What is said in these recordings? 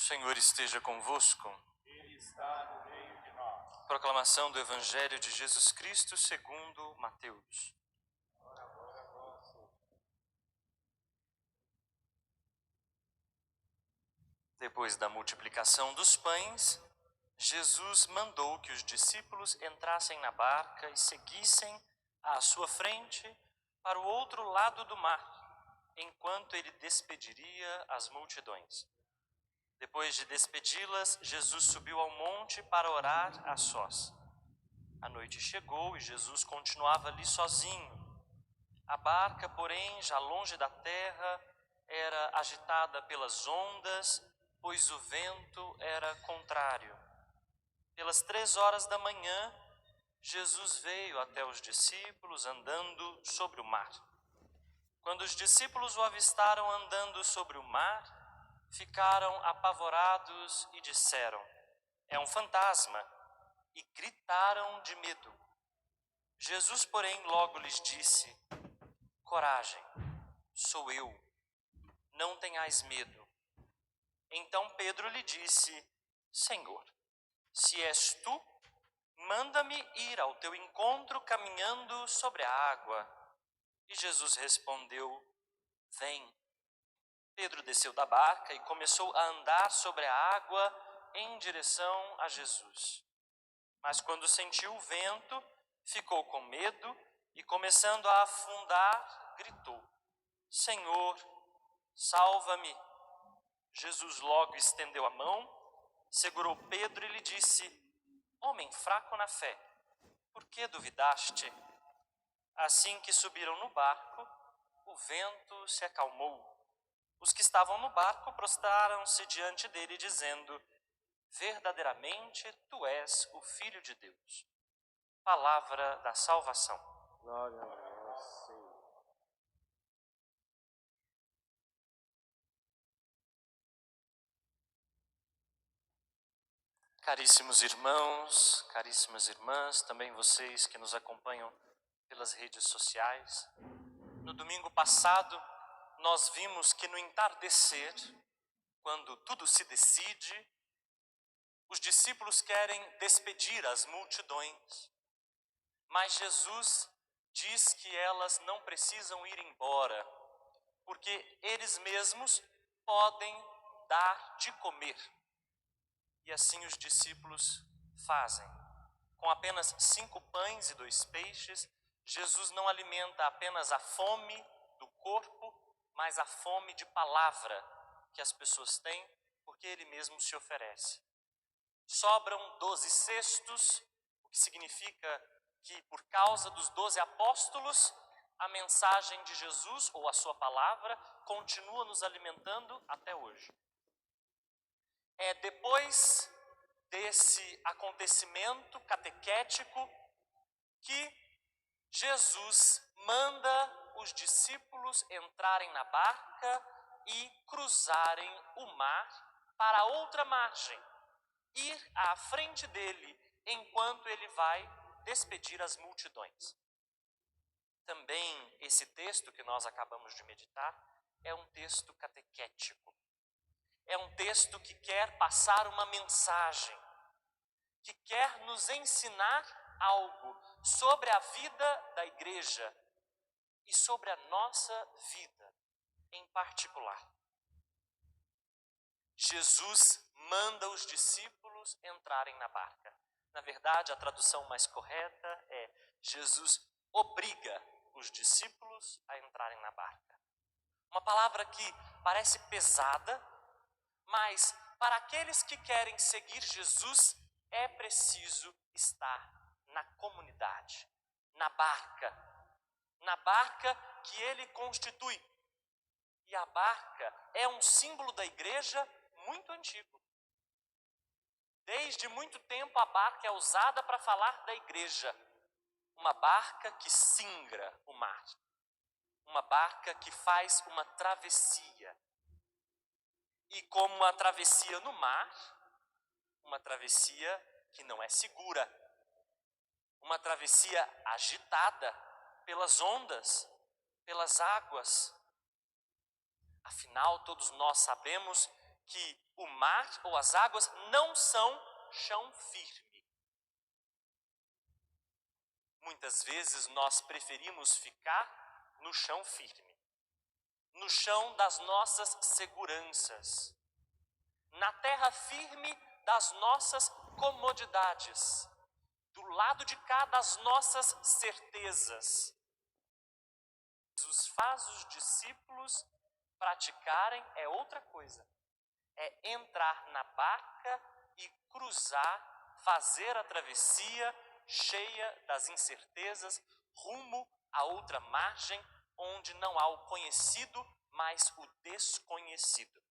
Senhor esteja convosco. Ele está no meio de nós. Proclamação do Evangelho de Jesus Cristo segundo Mateus. Glória a vós, Senhor. Depois da multiplicação dos pães, Jesus mandou que os discípulos entrassem na barca e seguissem à sua frente para o outro lado do mar, enquanto ele despediria as multidões. Depois de despedi-las, Jesus subiu ao monte para orar a sós. A noite chegou e Jesus continuava ali sozinho. A barca, porém, já longe da terra, era agitada pelas ondas, pois o vento era contrário. Pelas 3 horas da manhã, Jesus veio até os discípulos andando sobre o mar. Quando os discípulos o avistaram andando sobre o mar, ficaram apavorados e disseram: "É um fantasma", e gritaram de medo. Jesus, porém, logo lhes disse: "Coragem, sou eu, não tenhais medo." Então Pedro lhe disse: "Senhor, se és tu, manda-me ir ao teu encontro caminhando sobre a água." E Jesus respondeu: "Vem." Pedro desceu da barca e começou a andar sobre a água em direção a Jesus. Mas quando sentiu o vento, ficou com medo e, começando a afundar, gritou: "Senhor, salva-me." Jesus logo estendeu a mão, segurou Pedro e lhe disse: "Homem fraco na fé, por que duvidaste?" Assim que subiram no barco, o vento se acalmou. Os que estavam no barco prostraram-se diante dele, dizendo: "Verdadeiramente tu és o Filho de Deus." Palavra da salvação. Glória a vós, Senhor. Caríssimos irmãos, caríssimas irmãs, também vocês que nos acompanham pelas redes sociais. No domingo passado, nós vimos que no entardecer, quando tudo se decide, os discípulos querem despedir as multidões. Mas Jesus diz que elas não precisam ir embora, porque eles mesmos podem dar de comer. E assim os discípulos fazem. Com apenas 5 pães e 2 peixes, Jesus não alimenta apenas a fome do corpo, mas a fome de palavra que as pessoas têm, porque ele mesmo se oferece. Sobram 12 cestos, o que significa que, por causa dos 12 apóstolos, a mensagem de Jesus, ou a sua palavra, continua nos alimentando até hoje. É depois desse acontecimento catequético que Jesus manda os discípulos entrarem na barca e cruzarem o mar para a outra margem, ir à frente dele enquanto ele vai despedir as multidões. Também esse texto que nós acabamos de meditar é um texto catequético. É um texto que quer passar uma mensagem, que quer nos ensinar algo sobre a vida da igreja e sobre a nossa vida em particular. Jesus manda os discípulos entrarem na barca. Na verdade, a tradução mais correta é: Jesus obriga os discípulos a entrarem na barca. Uma palavra que parece pesada, mas para aqueles que querem seguir Jesus, é preciso estar na comunidade, na barca que ele constitui. E a barca é um símbolo da igreja muito antigo. Desde muito tempo a barca é usada para falar da igreja. Uma barca que singra o mar. Uma barca que faz uma travessia. E como uma travessia no mar, uma travessia que não é segura. Uma travessia agitada pelas ondas, pelas águas. Afinal, todos nós sabemos que o mar ou as águas não são chão firme. Muitas vezes nós preferimos ficar no chão firme, no chão das nossas seguranças, na terra firme das nossas comodidades, do lado de cá das nossas certezas. Jesus faz os discípulos praticarem outra coisa. É entrar na barca e cruzar, fazer a travessia cheia das incertezas, rumo a outra margem, onde não há o conhecido, mas o desconhecido.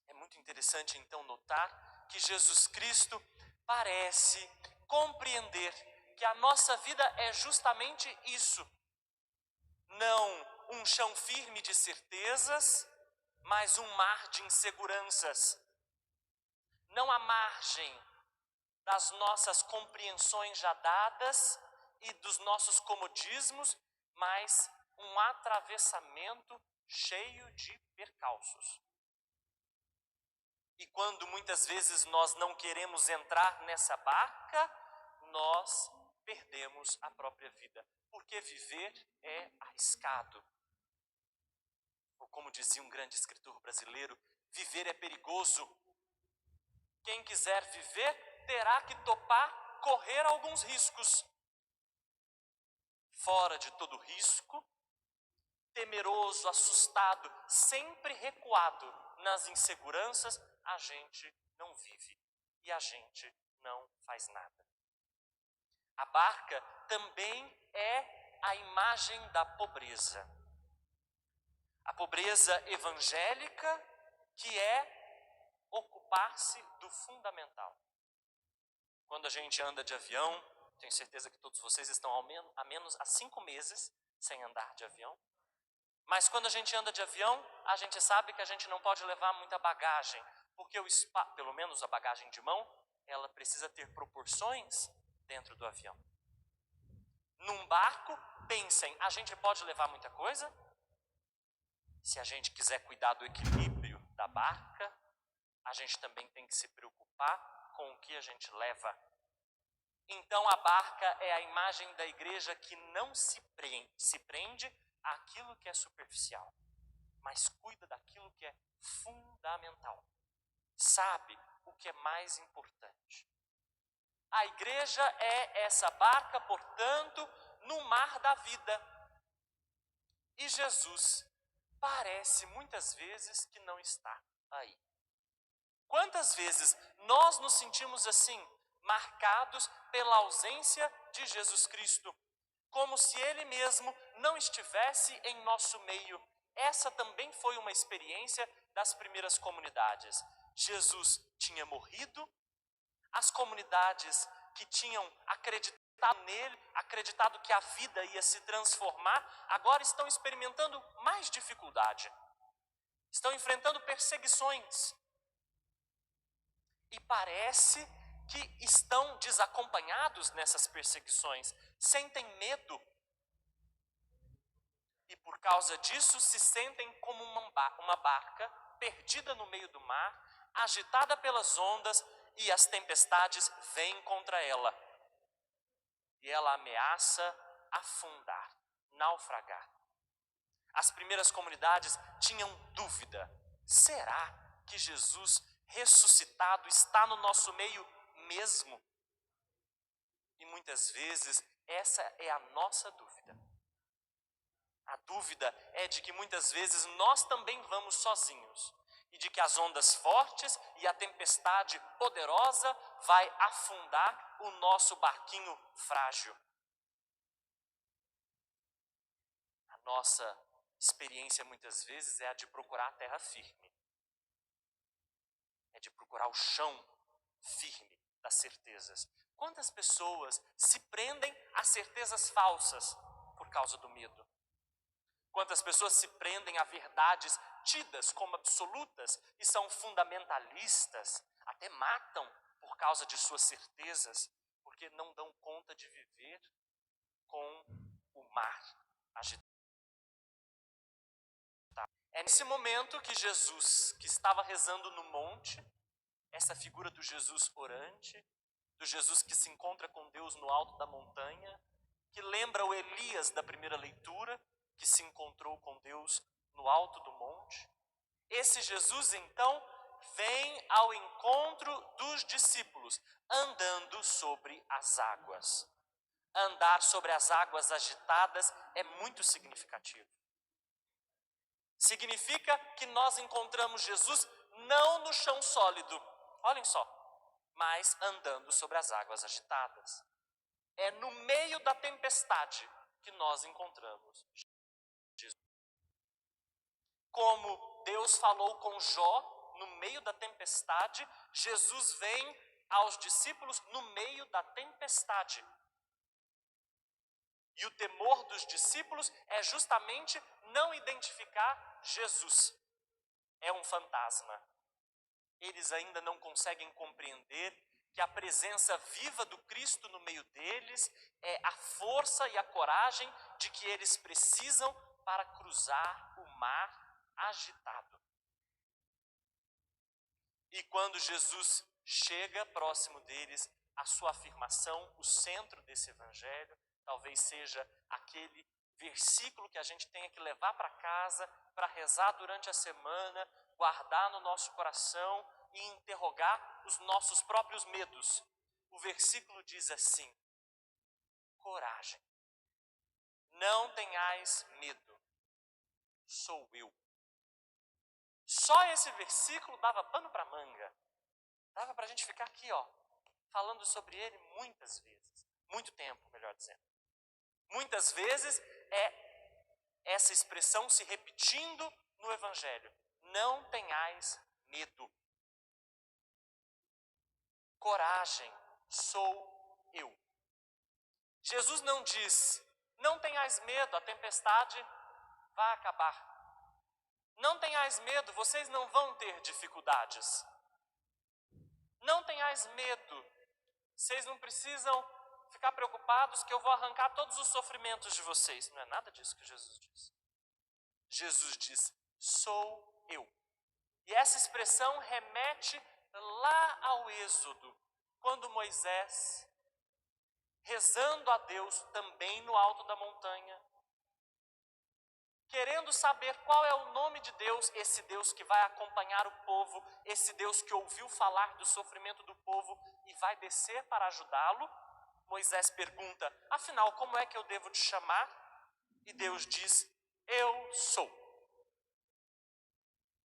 É muito interessante então notar que Jesus Cristo parece compreender que a nossa vida é justamente isso. Não um chão firme de certezas, mas um mar de inseguranças. Não à margem das nossas compreensões já dadas e dos nossos comodismos, mas um atravessamento cheio de percalços. E quando muitas vezes nós não queremos entrar nessa barca, nós perdemos a própria vida, porque viver é arriscado. Ou como dizia um grande escritor brasileiro, viver é perigoso. Quem quiser viver terá que topar correr alguns riscos. Fora de todo risco, temeroso, assustado, sempre recuado nas inseguranças, a gente não vive e a gente não faz nada. A barca também é a imagem da pobreza. A pobreza evangélica, que é ocupar-se do fundamental. Quando a gente anda de avião, tenho certeza que todos vocês estão há menos há 5 meses sem andar de avião. Mas quando a gente anda de avião, a gente sabe que a gente não pode levar muita bagagem, porque pelo menos a bagagem de mão, ela precisa ter proporções dentro do avião. Num barco, pensem, a gente pode levar muita coisa? Se a gente quiser cuidar do equilíbrio da barca, a gente também tem que se preocupar com o que a gente leva. Então a barca é a imagem da igreja que não se prende àquilo que é superficial, mas cuida daquilo que é fundamental. Sabe o que é mais importante. A igreja é essa barca, portanto, no mar da vida. E Jesus parece muitas vezes que não está aí. Quantas vezes nós nos sentimos assim, marcados pela ausência de Jesus Cristo, como se Ele mesmo não estivesse em nosso meio. Essa também foi uma experiência das primeiras comunidades. Jesus tinha morrido, as comunidades que tinham acreditado nele, acreditado que a vida ia se transformar, agora estão experimentando mais dificuldade. Estão enfrentando perseguições. E parece que estão desacompanhados nessas perseguições, sentem medo. E por causa disso se sentem como uma barca perdida no meio do mar, agitada pelas ondas, e as tempestades vêm contra ela. E ela ameaça afundar, naufragar. As primeiras comunidades tinham dúvida. Será que Jesus ressuscitado está no nosso meio mesmo? E muitas vezes essa é a nossa dúvida. A dúvida é de que muitas vezes nós também vamos sozinhos e de que as ondas fortes e a tempestade poderosa vai afundar o nosso barquinho frágil. A nossa experiência muitas vezes é a de procurar a terra firme. É de procurar o chão firme das certezas. Quantas pessoas se prendem a certezas falsas por causa do medo? Quantas pessoas se prendem a verdades tidas como absolutas e são fundamentalistas, até matam por causa de suas certezas, porque não dão conta de viver com o mar agitado. É nesse momento que Jesus, que estava rezando no monte, essa figura do Jesus orante, do Jesus que se encontra com Deus no alto da montanha, que lembra o Elias da primeira leitura, que se encontrou com Deus no alto do monte. Esse Jesus, então, vem ao encontro dos discípulos, andando sobre as águas. Andar sobre as águas agitadas é muito significativo. Significa que nós encontramos Jesus não no chão sólido, olhem só, mas andando sobre as águas agitadas. É no meio da tempestade que nós encontramos Jesus. Como Deus falou com Jó no meio da tempestade, Jesus vem aos discípulos no meio da tempestade. E o temor dos discípulos é justamente não identificar Jesus. É um fantasma. Eles ainda não conseguem compreender que a presença viva do Cristo no meio deles é a força e a coragem de que eles precisam para cruzar o mar agitado. E quando Jesus chega próximo deles, a sua afirmação, o centro desse evangelho, talvez seja aquele versículo que a gente tenha que levar para casa, para rezar durante a semana, guardar no nosso coração e interrogar os nossos próprios medos. O versículo diz assim: coragem, não tenhais medo, sou eu. Só esse versículo dava pano para manga. Dava para a gente ficar aqui, falando sobre ele muitas vezes. Muito tempo, melhor dizendo. Muitas vezes é essa expressão se repetindo no Evangelho. Não tenhais medo. Coragem, sou eu. Jesus não diz, não tenhais medo, a tempestade vai acabar. Não tenhais medo, vocês não vão ter dificuldades. Não tenhais medo, vocês não precisam ficar preocupados que eu vou arrancar todos os sofrimentos de vocês. Não é nada disso que Jesus diz. Jesus diz, sou eu. E essa expressão remete lá ao Êxodo, quando Moisés, rezando a Deus também no alto da montanha, querendo saber qual é o nome de Deus, esse Deus que vai acompanhar o povo, esse Deus que ouviu falar do sofrimento do povo e vai descer para ajudá-lo, Moisés pergunta, afinal, como é que eu devo te chamar? E Deus diz, eu sou.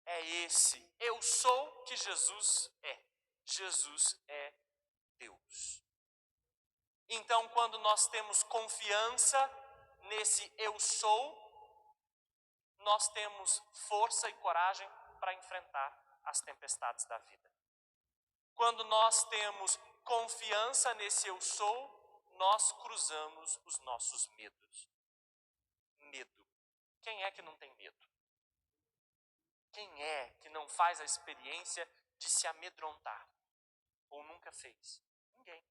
É esse eu sou que Jesus é. Jesus é Deus. Então, quando nós temos confiança nesse eu sou, nós temos força e coragem para enfrentar as tempestades da vida. Quando nós temos confiança nesse eu sou, nós cruzamos os nossos medos. Medo. Quem é que não tem medo? Quem é que não faz a experiência de se amedrontar? Ou nunca fez? Ninguém.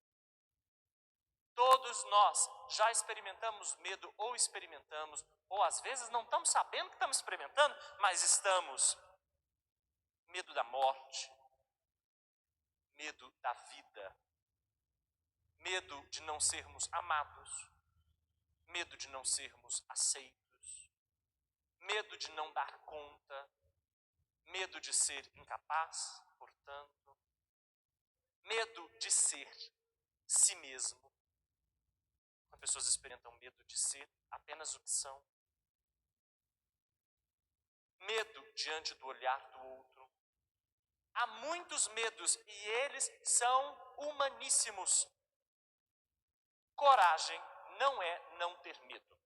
Todos nós já experimentamos medo, ou às vezes não estamos sabendo que estamos experimentando, mas estamos. Medo da morte, medo da vida, medo de não sermos amados, medo de não sermos aceitos, medo de não dar conta, medo de ser incapaz, portanto, medo de ser si mesmo. As pessoas experimentam medo de ser apenas o que são. Medo diante do olhar do outro. Há muitos medos e eles são humaníssimos. Coragem não é não ter medo.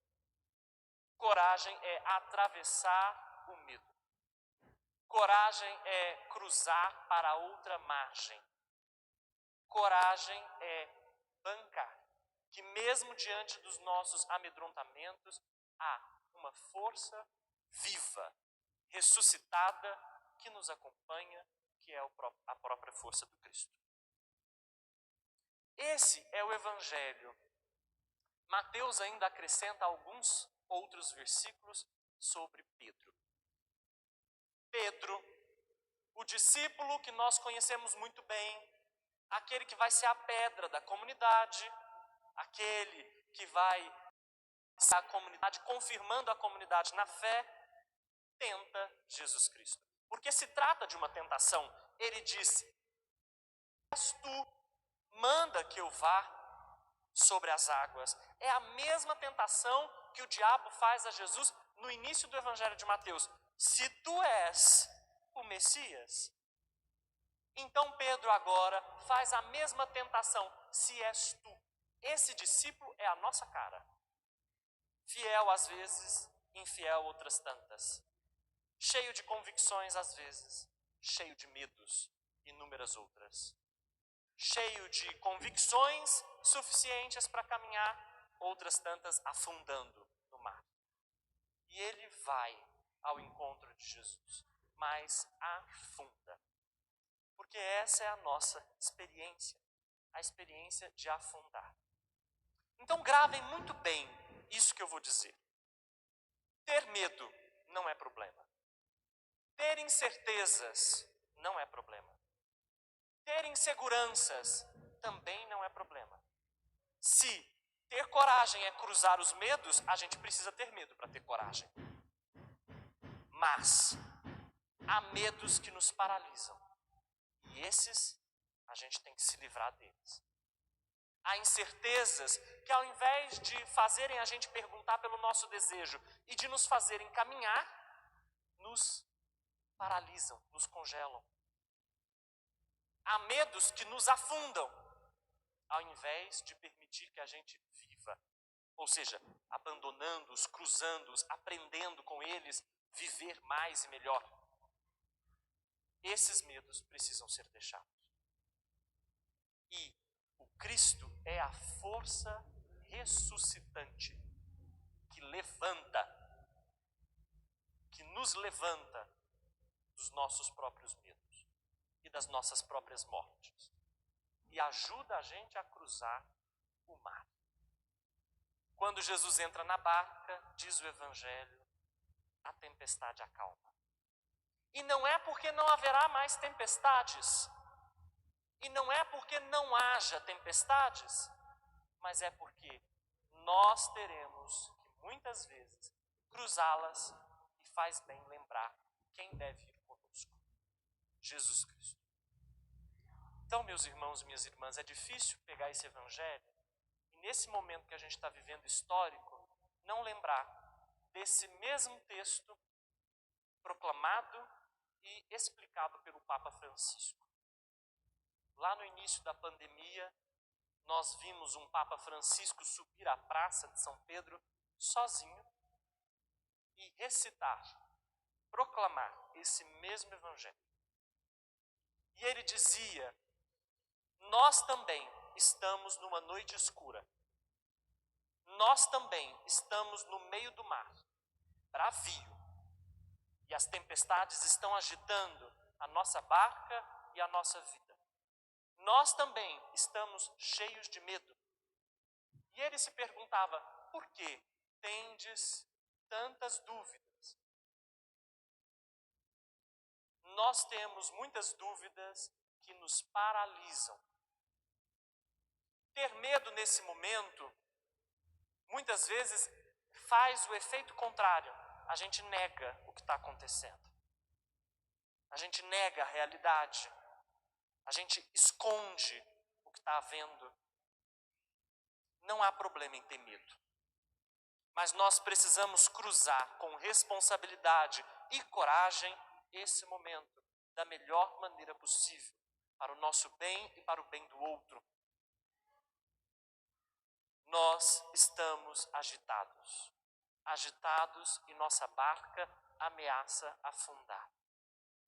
Coragem é atravessar o medo. Coragem é cruzar para outra margem. Coragem é bancar que mesmo diante dos nossos amedrontamentos, há uma força viva, ressuscitada, que nos acompanha, que é a própria força do Cristo. Esse é o Evangelho. Mateus ainda acrescenta alguns outros versículos sobre Pedro. Pedro, o discípulo que nós conhecemos muito bem, aquele que vai ser a pedra da comunidade, aquele que vai ser a comunidade, confirmando a comunidade na fé, tenta Jesus Cristo. Porque se trata de uma tentação. Ele disse: "És tu, manda que eu vá sobre as águas." É a mesma tentação que o diabo faz a Jesus no início do Evangelho de Mateus. Se tu és o Messias. Então Pedro agora faz a mesma tentação. Se és tu. Esse discípulo é a nossa cara. Fiel às vezes, infiel outras tantas. Cheio de convicções às vezes, cheio de medos, inúmeras outras. Cheio de convicções suficientes para caminhar, outras tantas afundando no mar. E ele vai ao encontro de Jesus, mas afunda. Porque essa é a nossa experiência, a experiência de afundar. Então gravem muito bem isso que eu vou dizer. Ter medo não é problema. Ter incertezas não é problema. Ter inseguranças também não é problema. Se ter coragem é cruzar os medos, a gente precisa ter medo para ter coragem. Mas há medos que nos paralisam. E esses, a gente tem que se livrar deles. Há incertezas que, ao invés de fazerem a gente perguntar pelo nosso desejo e de nos fazerem caminhar, nos paralisam, nos congelam. Há medos que nos afundam, ao invés de permitir que a gente viva. Ou seja, abandonando-os, cruzando-os, aprendendo com eles, viver mais e melhor. Esses medos precisam ser deixados. E o Cristo é a força ressuscitante que nos levanta dos nossos próprios medos e das nossas próprias mortes. E ajuda a gente a cruzar o mar. Quando Jesus entra na barca, diz o Evangelho, a tempestade acalma. E não é porque não haverá mais tempestades, e não é porque não haja tempestades, mas é porque nós teremos que muitas vezes cruzá-las, e faz bem lembrar quem deve ir conosco: Jesus Cristo. Então, meus irmãos e minhas irmãs, é difícil pegar esse Evangelho e, nesse momento que a gente está vivendo histórico, não lembrar desse mesmo texto proclamado e explicado pelo Papa Francisco. Lá no início da pandemia, nós vimos um Papa Francisco subir à Praça de São Pedro sozinho e recitar, proclamar esse mesmo Evangelho. E ele dizia: nós também estamos numa noite escura. Nós também estamos no meio do mar, bravio. E as tempestades estão agitando a nossa barca e a nossa vida. Nós também estamos cheios de medo. E ele se perguntava: por que tendes tantas dúvidas? Nós temos muitas dúvidas que nos paralisam. Ter medo nesse momento, muitas vezes, faz o efeito contrário. A gente nega o que está acontecendo. A gente nega a realidade. A gente esconde o que está havendo. Não há problema em ter medo. Mas nós precisamos cruzar com responsabilidade e coragem esse momento da melhor maneira possível, para o nosso bem e para o bem do outro. Nós estamos agitados. Agitados e nossa barca ameaça afundar.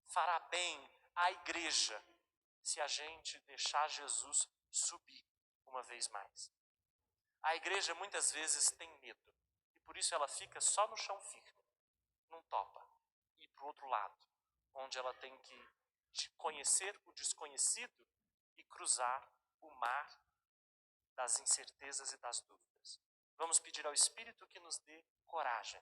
Fará bem à igreja se a gente deixar Jesus subir uma vez mais. A igreja muitas vezes tem medo e por isso ela fica só no chão firme, não topa ir para o outro lado, onde ela tem que conhecer o desconhecido e cruzar o mar das incertezas e das dúvidas. Vamos pedir ao Espírito que nos dê coragem